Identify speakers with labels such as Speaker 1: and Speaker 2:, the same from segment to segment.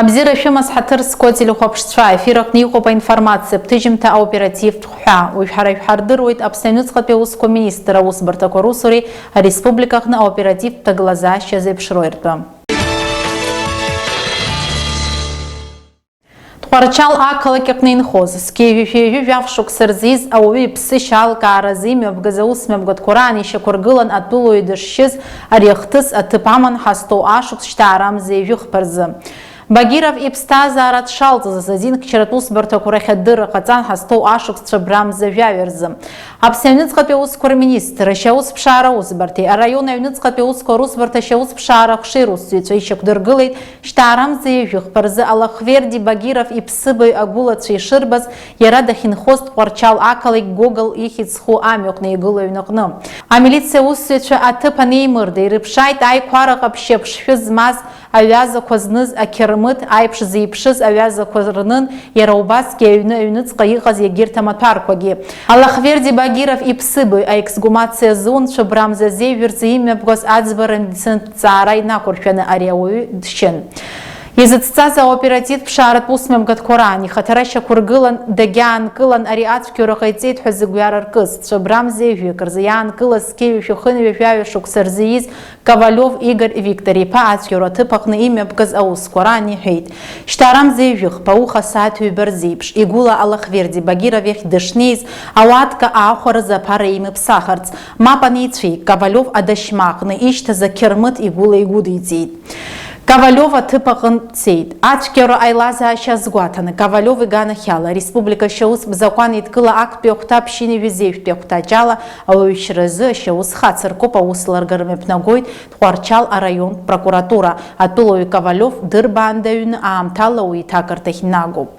Speaker 1: Абзира шәымаз ҳаҭырсқәа телехәаԥшцәа ефирак ниҟоуп аинформациа ԥҭыжьымҭа аоперативттә хҳәаа. Уажәҳара ишәҳардыруеит Аԥсны Аҩныҵҟатәи аусқәа министр аусбарҭақәа русуреи ареспублика аҟны аоперативтә ҭагылазаашьа зеиԥшроу иртәы. Тҟәарчал ақалақь аҟны инхоз зқьи-ҩажәи шықәса рзиз ауаҩы иԥсышьа алкааразы имҩаԥгаз аусмҩаԥгатәқәа раан ишьақәыргылан атәылаҩ дышшьыз ари ахҭыс аҭыԥ аман ҳазҭоу ашықәс шьҭаарамза ижәыхԥа рзы. Багиров иԥсҭазаара дшалҵыз азинхьчаратә усбарҭақәа рахь адырра ҟаҵан ҳазҭоу ашықәсцәа брамза жәаҩа рзы. Аԥсны Аҩныҵҟатәи аусқәа рминистр ашьаусԥшаара аусбарҭеи араион Аҩныҵҟатәи аусқәа русбарҭа ашьаусԥшаара ахәшеи русзуҩцәа ишьақәдыргылеит шьҭаарамза ижәыхԥа рзы Аллахверди Багиров иԥсыбаҩ агәылацәа ишырбаз иара дахьынхоз Тҟәарчал ақалақь Гогол ихьӡ зху амҩаҟны игылоу аҩнаҟны. Амилициа аусзуҩцәа аҭыԥ анеимырда ирыԥшааит аиқәара ҟаԥшьы ԥшшәы змаз аҩазақәа зныз ақьырмыт аиԥш зеиԥшыз аҩазақәа рнын иара убасгьы аҩныҵҟа иҟаз егьырҭ амаҭәарқәагьы. Аллахверди Багиров иԥсыбаҩ аексгумациа зунцәа брамза зеиҩырӡа имҩаԥгаз аӡбара амедицинатә ҭҵаара инақәыршәаны ари ауаҩы дшьын. Изыцҵаз аоперативтә ԥшааратә усмҩаԥгатәқәа раан ихаҭара шьақәыргылан дагьаанкылан ари ацәгьоура ҟаиҵеит ҳәа зыгәҩара ркыз цәа брамза ижәҩык рзы иаанкылаз зқьи-ҩажәи шықәса рзы ииз Ковалев Игорь Виктор иԥа ацәгьоура аҭыԥ аҟны имҩаԥгаз аусқәа раан иҳәеит. Шьҭаарамза ижәыхԥа ауха сааҭ ҩба рзеиԥш игәыла Аллахверди Багиров иахь дышнеиз ауатка аахәаразы аԥара имыԥсахарц мап анеицәеик Ковалев адашьма аҟны ишьҭаз ақьырмыт игәыла игәыдиҵеит. Ковалев аҭыԥ аҟынтә дцеит. Ацәгьаура аилазаашьа азгәаҭаны Ковалев иганахьала ареспублика ашьаус бзакәан еидкыла актәи ахәҭа ԥшьынҩажәи зеижәтәи ахәҭаҷала ауаҩшьразы ашьаус хацыркуп аус ларгара мҩаԥнагоит Тҟәарчал араионтә прокуратура. Атәылаҩ Ковалев дырбаандаҩны аамҭала уиҭакырҭахь нагоуп.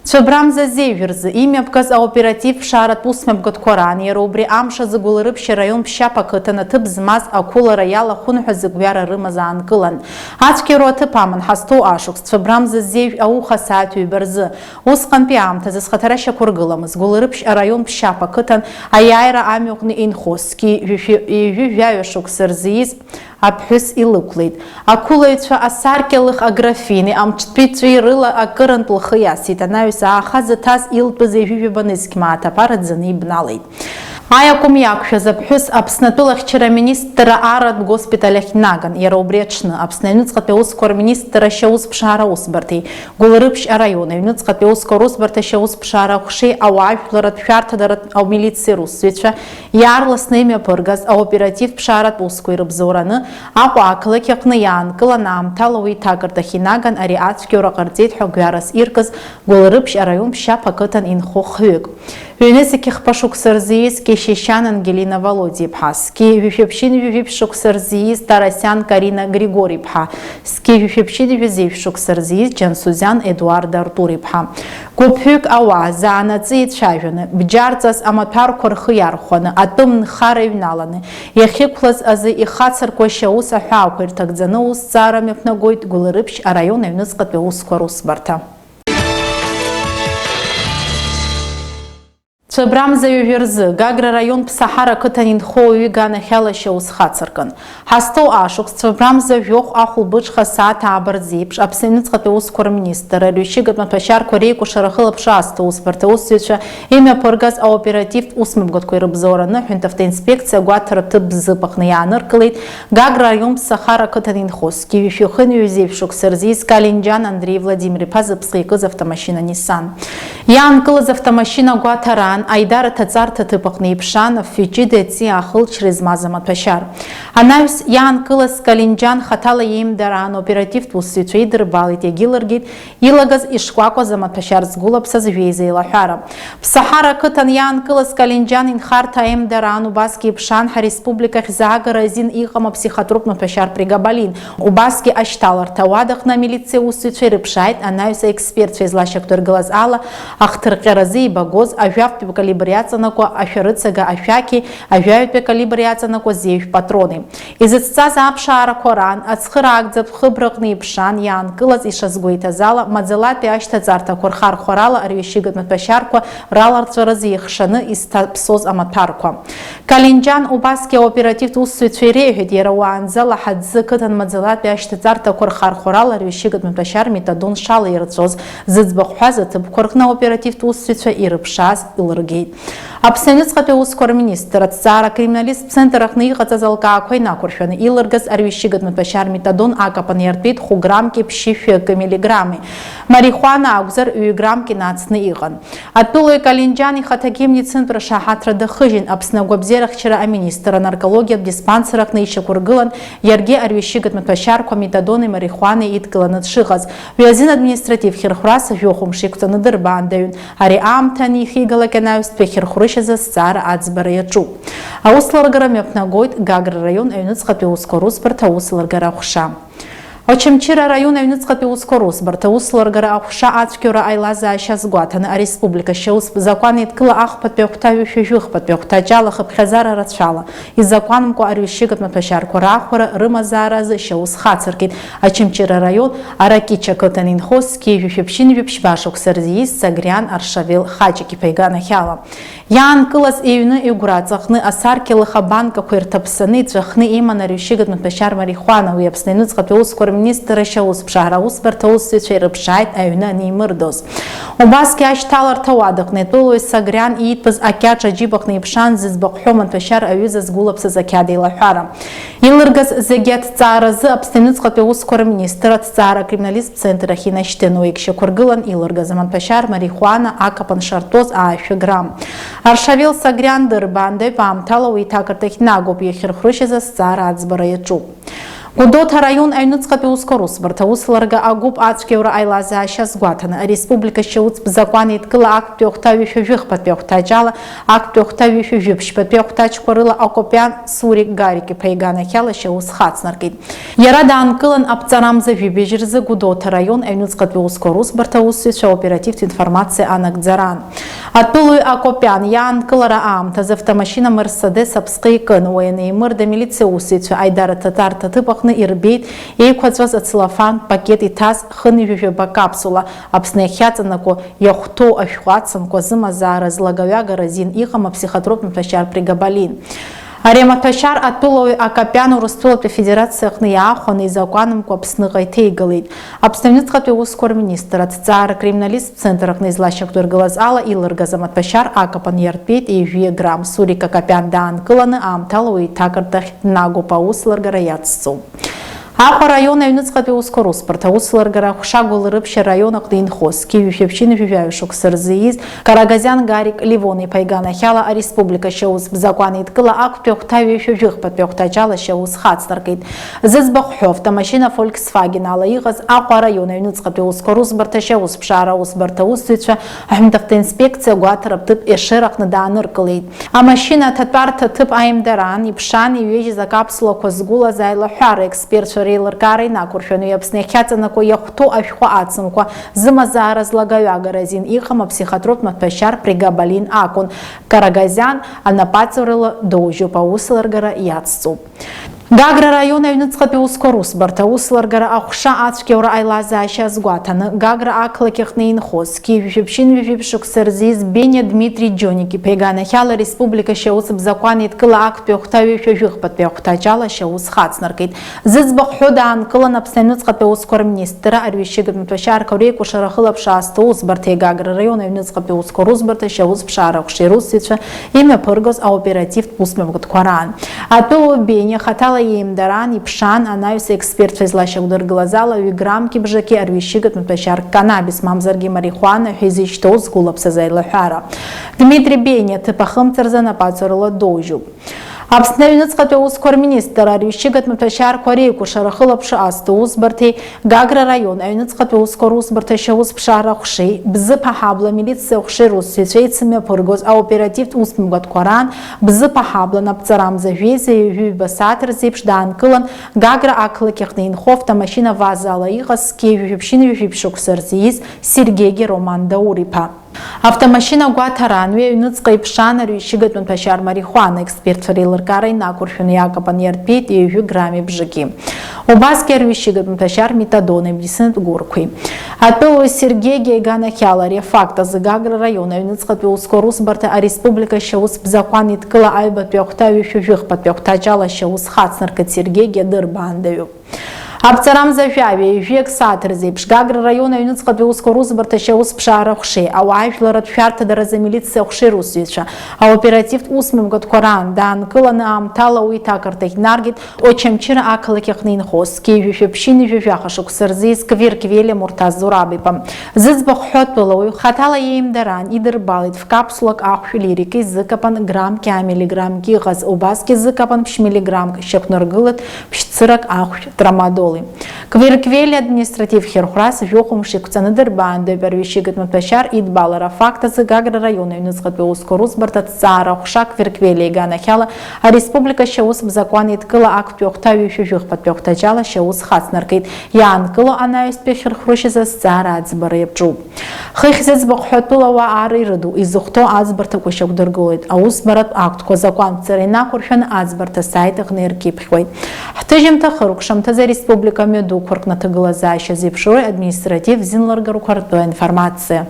Speaker 1: Цәабрамза зеиҩырзы имҩаԥгаз аоперативтә ԥшааратә усмҩаԥгатәқәа раан иара убри амш азы Гәыларыԥшь араион Ԥшьаԥ ақыҭан аҭыԥ змаз ақәылара иалахәын ҳәа зыгәҩара рымаз аанкылан. Ацәгьаура аҭыԥ аман ҳазҭоу ашықәс Цәабрамза зеиҩ ауха сааҭ ҩба рзы. Усҟантәи аамҭазы зхаҭара шьақәыргыламыз Гәыларыԥшь араион Ԥшьаԥ ақыҭан аиааира амҩаҟны инхоз зқьи-ҩажәи шықәса рзы ииз аԥҳәыс илықәлеит. Ақәылаҩцәа асаркьалых аграфини амҿтәиҵәи рыла акырынтә лхы иасит. Анаҩс ааха зыҭаз илтәыз ижәижәабанызқь мааҭ ӡаны ибналеит. Аиакәым иақәшәаз аԥҳәыс Аԥснатәыла ахьчара аминистрра аратә госпиталь ахь наган. Иара убри аҽны Аԥсны Аҩныҵҟатәи аусқәа рминистр ашьаусԥшаара аусбарҭеи Гәыларыԥшь араион Аҩныҵҟатәи аусқәа русбарҭа ашьаусԥшаара ахәшеи ауаажәларатә шәарҭадаратә амилициа русзуҩцәа иаарласны имҩаԥыргаз аоперативтә ԥшааратә усқәа ирыбзоураны Аҟәа ақалақь аҟны иаанкылан аамҭала уиҭакырҭахь инаган ари ацәгьаура ҟарҵеит ҳәа гәҩарас иркыз Гәыларыԥшь араион Ԥшьаԥ ақыҭан инхо хҩык. Ҩ-нызқьи хԥа шықәса рзы ииз Кешьешьан Ангелина Володиа-иԥҳа, зқьи-ҩажәи шықәса рзы ииз Тарасиан Карина Григорий-иԥҳа, зқьи-ҩажәи зеиԥш шықәса рзы ииз Џьансузиан Едуард Артур-иԥҳа. Гәыԥҩык ауаа заанаҵы еицәажәаны, бџьарҵас амаҭәарқәа рхы иархәаны, атәым нхара иҩналаны, иахьықәлаз азы ихацыркәа ашьаус аҳәаақәа ирҭагӡаны усҭҵаара мҩаԥнагоит Гәыларыԥшь араион Аҩныҵҟатәи аусқәа русбарҭа. Цәабрамза ҩажәи рзы Гагра раион Ԥсаҳара ақыҭан инхо ауаҩы иганахьала ашьаус хацыркын. Ҳазҭоу ашықәс Цәабрамза жәохә ахәылбыҽха сааҭ ааба рзеиԥш Аԥсны Аҩныҵҟатәи аусқәа рминистр ариушьыгатә маҭәашьарқәа реикәашара хылаԥшра азҭо усбарҭа аусзуҩцәа имҩаԥыргаз аоперативтә усмҩаԥгатәқәа ирыбзоураны ҳәынҭавтоинспекциа агәаҭара ҭыԥ бзыԥ аҟны иааныркылеит Гагра раион Ԥсаҳара ақыҭан инхоз зқьи-ҩажәи зеиԥш шықәса рзы ииз Калинџьан Андрей Владимир-иԥа зыԥсҟа икыз автомашьына Nissan. Иаанкылаз автомашьына агәаҭараан Аидар аҭаҵарҭа аҭыԥ аҟны иԥшаан афҩы-ҷыда иаци аахылҵшьра змаз амаҭәашьар. Анаҩс иаанкылаз Калинџьан хаҭала иеимдараан оперативтә усзуҩцәа идырбалеит, иагьылыргеит илагаз ишкәакәаз амаҭәашьар згәылаԥсаз жәеиза еилаҳәара. Ԥсаҳара ақыҭан иаанкылаз Калинџьан инхарҭа аимдараан убасгьы иԥшаан ҳареспубликахь заагара азин иҟам аԥсихотроптә маҭәашьар Пригабалин. Убасгьы ашьҭаларҭа ауада аҟны амилициа аусзуҩцәа ирыԥшааит анаҩс аекспертцәа излашьақәдыргылаз ала ахҭырҟьаразы ибагоз ажәаԥтәи калибр иаҵанакуа ашәарыцага ашәақьи, ажәаҩтәи акалибр иаҵанакуа зеиҩшә патрони. Изыцҵаз аԥшаарақәа раан, ацхыраагӡатә хыбраҟны иԥшан иаанкылаз ишазгәеиҭаз ала, маӡалатәи ашьҭаҵарҭақәа рхархәарала арҩышьыгатә маҭәашьарқәа раларҵәаразы иехшаны изҭаԥсоз амаҭәарқәа. Калинџьан убасгьы аоперативтә усзуҩцәа иреиҳәеит, иара уаанӡа Лаҳаӡы қыҭан маӡалатәи ашьҭаҵарҭақәа рхархәарала арҩышьыгатә маҭәашьар метадон шала ирҵәоз зыӡбахә ҳәаз аҭыԥқәа рҟны аоперативтә усзуҩцәа ирыԥшааз илыргеит. Аԥсны Аҩныҵҟатәи аусқәа рминистр аҭҵаара акриминалисттә центр аҟны иҟаҵаз алкаақәа инақәыршәаны илыргаз арҩышьыгатә маҭәашьар метадон акапан иартәеит 1 граммки ԥшьышәи миллиграмми. Марихуана акәзар 2 граммки нацны иҟан. Атәылои Калинџьан ихаҭагьы имницинтә ршаҳаҭра дахыжьын. Аԥсны агәабзиарахьчара аминистр анаркологиатә диспансер аҟны ишьақәыргылан иаргьы арҩышьыгатә маҭәашьарқәа метадони марихуанеи идкыланы дшыҟаз. Ҩазин административ хьырхәрас ажәохәымш иқәҵаны дырбаандаҩын. Ари аамҭа анихигалак анаҩстәи хьырхәрышьазы азҵаара аӡбара иаҿуп. Аусларгара мҩаԥнагоит Гагра раион Аҩныҵҟатәи аусқәа русбарҭа аусларгара аҟәша. Очамчира район Аҩныҵҟатәи аусқәа русбарҭа аусларгара аҟәша ацәгьоура аилазаашьа азгәаҭаны ареспубликашьа закәан еидкыла ахԥатәи ахәҭа ҩышәа-жәыхԥатәи ахәҭаҷала хыԥхьаӡара рацәала изакәанымкәа арҩышьыгатә маҭәашьарқәа раахәара рымазаара азы шьаус хацыркит. Очамчира район Аракича қыҭан инхоз зқьи-жәшәаԥшьынҩаԥшь башықәса рзиз Сагриан Аршавел Хаҷик иԥаиганахьала. Иаанкылаз иҩны игәра аҵахны асаркьа лыхабанкақәа ирҭаԥсаны иҵәахны иман арҩышьыгатә маҭәашьар марихуана. Уи Аԥсны Аҩныҵҟатәи аусқәа рминистр ашьаусԥшаара аусбарҭа аусзуҩцәа ирыԥшааит аҩны анимырдоз. Убасгьы ашьҭаларҭа ауадаҟны Тәылои Сагриан иитәыз акьаҿ аџьыбаҟны иԥшан зыӡбахәҳәо маҭәашьар аҩыза згәылаԥсаз ақьаад еилаҳәара. Илыргаз зегьы аҭҵааразы Аԥсны Аҩныҵҟатәи аусқәа рминистр аҭҵаара акриминалисттә центр ахь инашьҭын. Уи ишьақәыргылан илыргаз амаҭәашьар марихуана акапан шартоз 2 грамм. Аршавел Сагриан дырбаандаҩ аамҭала уи иҭакырҭахь днагоуп, иахьырхәрышьаз азҵаара аӡбара иаҿуп. Гәдоуҭа раион Аҩныҵҟатәи аусқәа русбарҭа аусларга агәыԥ ацәгьоура аилазаашьа азгәаҭаны ареспубликашьа уҵԥ закәан еидкыла актәи ахәҭа ҩышәа-жәыхԥатәи ахәҭаҷала актәи ахәҭа ҩышәа-жәыԥшьпатәи ахәҭаҷқәа рыла акопиан Сурик Гарик иԥаиганахьала шьаус хацнаркит. Иара даанкылан аԥҵарамза жәибжь рзы Гәдоуҭа раион Аҩныҵҟатәи аусқәа русбарҭа аусзуҩцәа аоперативтә информациа анагӡаран. Атәылои акопиан иаанкылара аамҭазы автомашина Мерседес аԥсҟы икын. Уи анеимырда амилициа аусзуҩцәа Айдара Татарҭа аҭыԥ аҟны ирбеит еиқәаҵәаз ацеллофан пакет иҭаз хынҩажәаба капсула. Аԥсны иахьаҵанакуа иахәҭоу ашәҟәы ацымкәа зымазаара злагаҩагара азин иҟам аԥсихотроп маҭәашьар Пригабалин. Ари амаҭәашьар атәылои акапиан Урыстәылатәи Афедерациа аҟны иаахәаны изакәанымкәа Аԥсныҟа иҭеигалеит. Аԥсны Аҩныҵҟатәи аусқәа рминистр аҭҵаара акриминалисттә центр аҟны излашьақәдыргылаз ала илыргаз амаҭәашьар акапан иартәеит 2 грамм. Сурик акапиан даанкыланы аамҭала уи иҭакырҭахь днагоуп, аусларгара иацҵоуп. Аҟәа раион Аҩныҵҟатәи аусқәа русбарҭа аусларгара Хәшагәыл рыԥшьа раион аҟны инхоз зқьи-жәшәаԥшьынҩажәаҩ шықәса рзы ииз Карагазиан Гарик Ливон иԥаиганахьала ареспубликашьа аус закәан еидкыла актәи ахәҭа ҩышәа-жәыхԥатәи ахәҭаҷала шьаус хацнаркит. Зыӡбахәҳәо автомашина Volkswagen ала иҟаз Аҟәа раион Аҩныҵҟатәи аусқәа русбарҭа шьаусԥшаара аусбарҭа аусзуҩцәа аҳәынҭавтоинспекциа гәаҭара ҭыԥ Ешер аҟны дааныркылеит. Амашьына аҭатәарҭа ҭыԥ аимдаран иԥшан иҩежьыз акапсулақәа згәылаз аилаҳәара експертцәа реилыркаара инақәыршәан. Уи Аԥсны иахьаҵанакуа иахәҭоу ашәҟәы ацымкәа зымазаара злагаҩагара азин иҟам аԥсихотроп маҭәашьар Пригабалин акәын. Карагазиан анапаҵарыла доужьуп, аусларгара иацҵоуп. Гагра раион Аҩныҵҟатәи аусқәа русбарҭа аусларгара аҟәша ацәгьоура аилазаашьа азгәаҭаны Гагра ақалақь аҟны инхоз зқьи-жәшәаԥшьынҩажәаҩ шықәса рзиз Бениа Дмитрий Џьоник иԥаиганахьала ареспубликашьа аусб закәан еидкыла актәи ахәҭа ҩышәа-жәыхԥатәи ахәҭаҷала шьаус хацнаркит. Зыӡбахәҳәо даанкылан Аԥсны Аҩныҵҟатәи аусқәа рминистр арҩышьыгатә маҭәашьарқәа реикәашара хылаԥшаазҭо аусбарҭеи Гагра раион Аҩныҵҟатәи аусқәа русбарҭа шьаусԥшаара аҟәшеи русзуҩцәа имҩаԥыргоз аоперативтә усмҩаԥгатәқәа раан. Атәылои Бениа хаҭала иеимдаран иԥшан анаҩс експертцәа излашьақәдыргылаз ала 2 граммки бжаки арҩышьыгатә маҭәашьар канабис мамзаргьы марихуана ҳәа изышьҭоу згәылаԥсаз аилаҳәара. Дмитрий Бениа ҭыԥ ахымҵарзы анапаҵарыла доужьуп. Аԥсны Аҩныҵҟатәи аусқәа рминистр арҩышьыгатә маҭәашьарқәа реикәашара хылаԥшаазҭо аусбарҭеи Гагра раион Аҩныҵҟатәи аусқәа русбарҭа шьаусԥшаара аҟәшеи Бзыԥа ҳабла милициа аҟәшеи русзуҩцәа еицымҩаԥыргоз аоперативтә усмҩаԥгатәқәа раан Бзыԥа ҳабла напҵарамза жәеиза ҩажәаҩба сааҭ рзеиԥш даанкылан Гагра ақалақь аҟны инхо автомашина ВАЗ ала иҟаз зқьи-жәшәаԥшьынҩажәаҩ шықәса рзы ииз Сергеи Роман Даур-иԥа. Автомашина гуатаран ҩныҵҟа иԥшан арҩышьыгатәын ԥашьар марихуана експертцәа реилыркаара инақәыршәаны иаакапан иартәеит 2 грамми бжаки. Убасгьы арҩышьыгатәын ԥашьар метадон имедицинатә гәырқәеи. Атәылаҩ Сергеи Геиганахьала ари афакт азы Гагра раион аҩныҵҟатәи аусқәа русбарҭа ареспубликатә аус бзақәан идкыла аҩбатәи ахәҭа ҩышәыжәыхԥатәи ахәҭаҷалашьа аус хацнаркыт Сергеи адырбаандаҩуп. Абцарамза жәаҩа жәек сааҭыр зеиԥш Гагра раион аҩныҵҟатәи аусқәа русбарҭа аус ԥшаара ахәшеи, ауаажәларатә шәарҭадаразы амилициа ахәшеи русзуҩцәа, аоперативттә усмҩаԥгатәқәа раан даанкыланы аамҭала уи иҭакарҭахь днаргеит Очамчыра ақалақь аҟны инхоз Скеи-Жәашәаԥшьыни жәажәаха шықәса рзы Сквир-Квелиа Мурҭаз Зураб-иԥа. Зыӡбахә ҳәатәыла уаҩ хаҭала иеимдаран идырбалеит в-капсулак ахәшә лирика изыкапан граммки амиллиграммки иҟаз, убасгьы изыкапан ԥшь-миллиграммк шьақәнаргылеит ԥшь-цырак ахәшә трамадол. Квир-Квелиа административ хирхәрас жәохәымш иқәҵаны дырбаандаҩуп арҩышьыгатәын ԥашьар идбалара афакт азы Гагра раион аҩныҵҟатәи аусқәа русбарҭа аҭҵаара ахәша Квир-Квелиа Иганахьала ареспубликатә аус бзакәан идкыла актәи ахәҭа ҩышәыжәыхԥатәи ахәҭаҷалашьа аус хацнаркит. Иаанкыло анаҩстәи ахьырхәрышьыз азҵаара аӡбара иаԥҿуп. Хыхь зыӡбахә ҳәатәыла ауаа ирыду, изыхәҭоу аӡбарҭақәа шьақәдыргылоит. Аусбаратә актқәа закәанқәҵара инақәыршәаны аӡбарҭа асайт аҟны иркьыԥхьуеит. Ҳҭыжьымҭа хыркәшамҭаз ареспублика мҩадуқәа рҟны аҭагылазаашьа зеиԥшроу административ зинлыргарақәа ртәы информациа.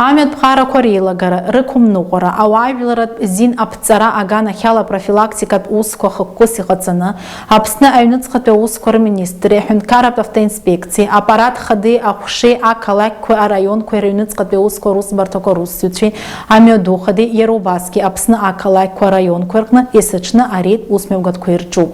Speaker 1: Амҩатәҟарақәа реилагара, рықәымныҟәара, ауаажәларатә зин аԥҵара аганахьала профилактикатә усқәа хықәкыс иҟаҵаны, Аԥсны аҩныҵҟатәи аусқәа рминистри, аҳәынҭқарратә автоинспекциеи, аппарат хадеи, ахәшеи, ақалақьқәеи, араионқәеи раҩныҵҟатәи аусқәа русбарҭақәа русзуҩцәеи, амҩаду хадеи, иара убасгьы Аԥсны ақалақьқәеи, араионқәеи рҟны есыҽны ареид усмҩаԥгатәқәа ирҿуп.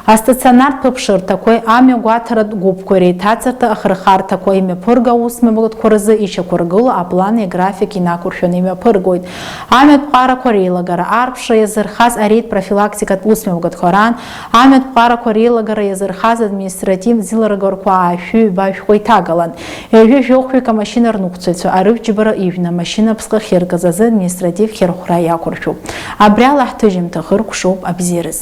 Speaker 1: Астационартә ԥыԥшырҭақәеи, амҩагәаҭаратә гәыԥқәеи реиҭаҵырҭа ахырхарҭақәа имҩаԥырго аусмҩаԥгатәқәа рзы ишьақәыргыло аплани график инақәыршәаны имҩаԥыргоит. Амҩатәҟарақәа реилагара арԥшра иазырхаз ареид профилактикатә усмҩаԥгатәқәа раан, амҩатәҟарақәа реилагара иазырхаз административ зилыргарқәа аашәҩ-баашәқәа иҭагалан. Ҩажәа-жәохәҩык амашьына рнықәҵаҩцәа арыжәџьабара ижәны амашьына ԥсҟых иркыз азы административ хирхәра иақәыршәуп. Абриала ҳҭыжьымҭа хыркәшоуп абзиараз.